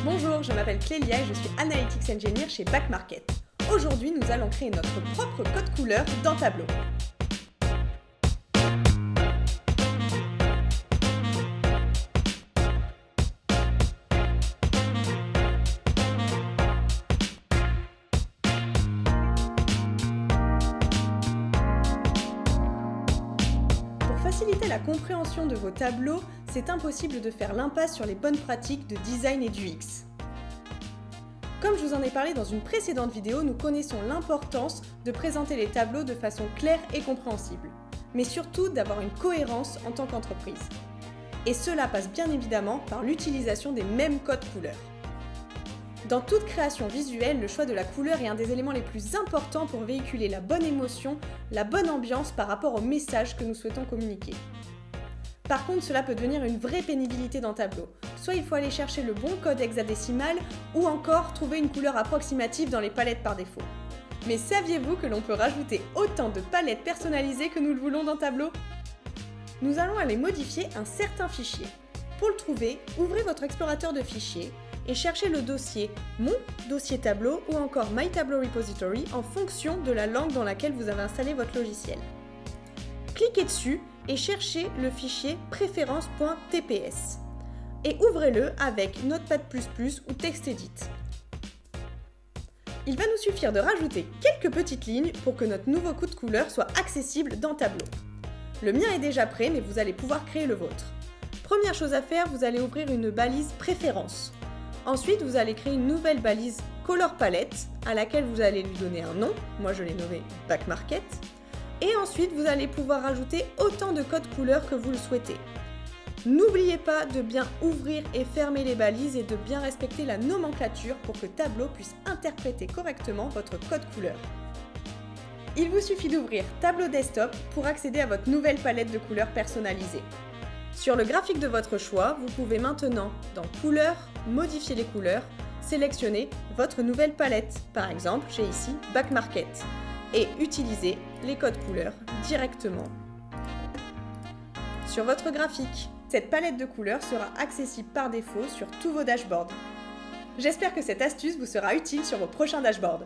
Bonjour, je m'appelle Clélia et je suis Analytics Engineer chez Backmarket. Aujourd'hui, nous allons créer notre propre code couleur dans Tableau. Pour faciliter la compréhension de vos tableaux, c'est impossible de faire l'impasse sur les bonnes pratiques de design et d'UX. Comme je vous en ai parlé dans une précédente vidéo, nous connaissons l'importance de présenter les tableaux de façon claire et compréhensible, mais surtout d'avoir une cohérence en tant qu'entreprise. Et cela passe bien évidemment par l'utilisation des mêmes codes couleurs. Dans toute création visuelle, le choix de la couleur est un des éléments les plus importants pour véhiculer la bonne émotion, la bonne ambiance par rapport au message que nous souhaitons communiquer. Par contre, cela peut devenir une vraie pénibilité dans Tableau. Soit il faut aller chercher le bon code hexadécimal, ou encore trouver une couleur approximative dans les palettes par défaut. Mais saviez-vous que l'on peut rajouter autant de palettes personnalisées que nous le voulons dans Tableau ? Nous allons aller modifier un certain fichier. Pour le trouver, ouvrez votre explorateur de fichiers et cherchez le dossier Mon dossier Tableau ou encore My Tableau Repository en fonction de la langue dans laquelle vous avez installé votre logiciel. Cliquez dessus et cherchez le fichier préférences.tps et ouvrez-le avec Notepad++ ou TextEdit. Il va nous suffire de rajouter quelques petites lignes pour que notre nouveau coup de couleur soit accessible dans Tableau. Le mien est déjà prêt, mais vous allez pouvoir créer le vôtre. Première chose à faire, vous allez ouvrir une balise préférences. Ensuite, vous allez créer une nouvelle balise Color Palette à laquelle vous allez lui donner un nom. Moi, je l'ai nommé Backmarket. Et ensuite, vous allez pouvoir ajouter autant de codes couleurs que vous le souhaitez. N'oubliez pas de bien ouvrir et fermer les balises et de bien respecter la nomenclature pour que Tableau puisse interpréter correctement votre code couleur. Il vous suffit d'ouvrir Tableau Desktop pour accéder à votre nouvelle palette de couleurs personnalisée. Sur le graphique de votre choix, vous pouvez maintenant, dans Couleurs, modifier les couleurs, sélectionner votre nouvelle palette. Par exemple, j'ai ici Backmarket. Et utiliser les codes couleurs directement sur votre graphique. Cette palette de couleurs sera accessible par défaut sur tous vos dashboards. J'espère que cette astuce vous sera utile sur vos prochains dashboards.